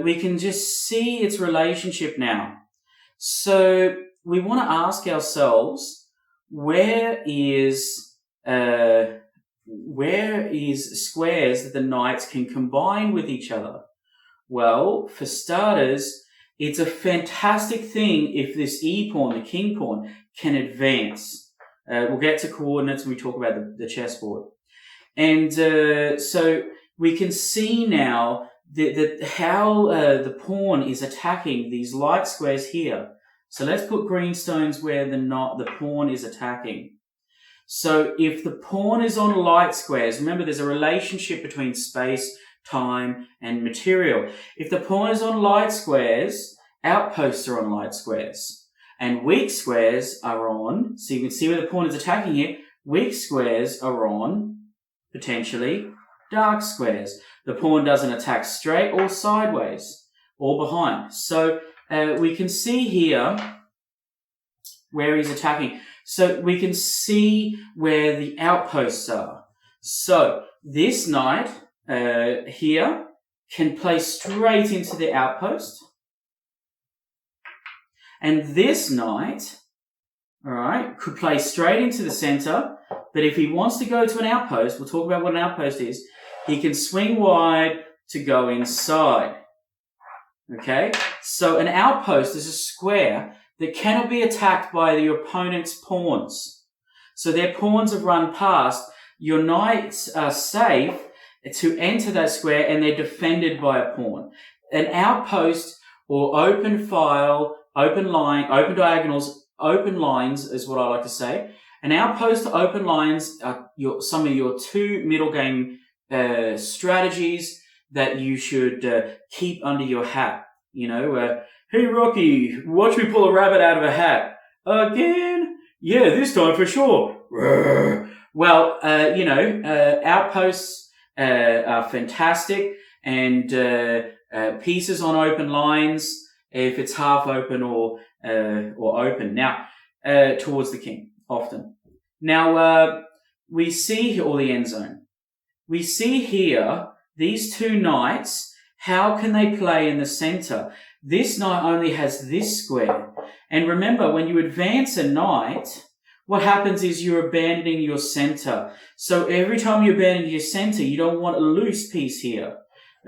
we can just see its relationship now. So we want to ask ourselves, where is squares that the knights can combine with each other? Well, for starters, it's a fantastic thing if this e-pawn, the king pawn, can advance. We'll get to coordinates when we talk about the chessboard. And so we can see now how the pawn is attacking these light squares here. So let's put green stones where the pawn is attacking. So if the pawn is on light squares, remember there's a relationship between space, time, and material. If the pawn is on light squares, outposts are on light squares. And weak squares are on, so you can see where the pawn is attacking here, weak squares are on, potentially, dark squares. The pawn doesn't attack straight or sideways or behind. So we can see here where he's attacking. So we can see where the outposts are. So this knight here can play straight into the outpost. And this knight, all right, could play straight into the center. But if he wants to go to an outpost, we'll talk about what an outpost is, he can swing wide to go inside. Okay? So an outpost is a square that cannot be attacked by your opponent's pawns. So their pawns have run past. Your knights are safe to enter that square and they're defended by a pawn. An outpost or open file, open line, open diagonals, open lines is what I like to say. An outpost to open lines are some of your two middle game strategies that you should keep under your hat. You know, hey Rocky, watch me pull a rabbit out of a hat. Again? Yeah, this time for sure. Well, outposts are fantastic, and pieces on open lines, if it's half open or open. Now, towards the king, often. Now, we see here, or the end zone. We see here, these two knights, how can they play in the center? This knight only has this square. And remember, when you advance a knight, what happens is you're abandoning your center. So every time you abandon your center, you don't want a loose piece here.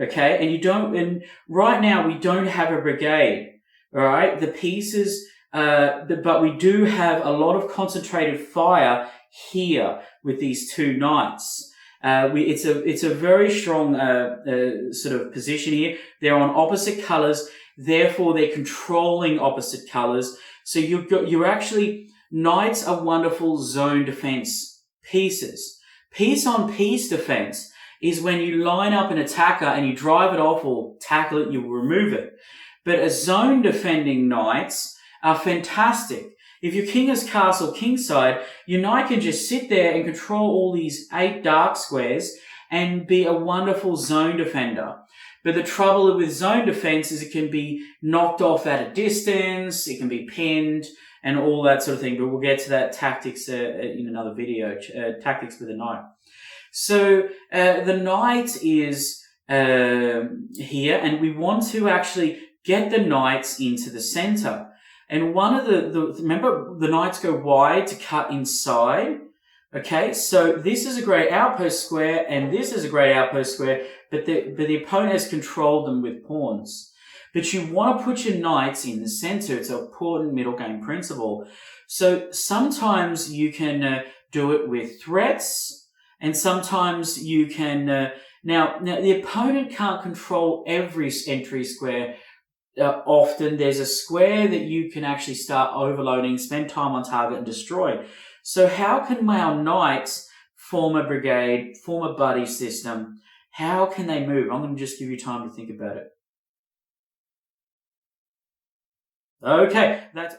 Okay? And right now we don't have a brigade. All right? The pieces, but we do have a lot of concentrated fire here with these two knights. It's a very strong sort of position here. They're on opposite colors, therefore they're controlling opposite colors. So you're actually, knights are wonderful zone defense pieces. Piece on piece defense is when you line up an attacker and you drive it off or tackle it, you remove it. But a zone defending knights are fantastic. If your king is castle kingside, your knight can just sit there and control all these 8 dark squares and be a wonderful zone defender. But the trouble with zone defense is it can be knocked off at a distance, it can be pinned, and all that sort of thing. But we'll get to that tactics in another video, tactics with a knight. So the knight is here, and we want to actually get the knights into the center. And one of remember the knights go wide to cut inside. Okay, so this is a great outpost square, and this is a great outpost square, but the opponent has controlled them with pawns. But you want to put your knights in the center. It's an important middle game principle. So sometimes you can do it with threats, and sometimes you can. Now the opponent can't control every entry square. Often there's a square that you can actually start overloading, spend time on target and destroy. So how can our knights form a brigade, form a buddy system? How can they move? I'm going to just give you time to think about it. Okay, that's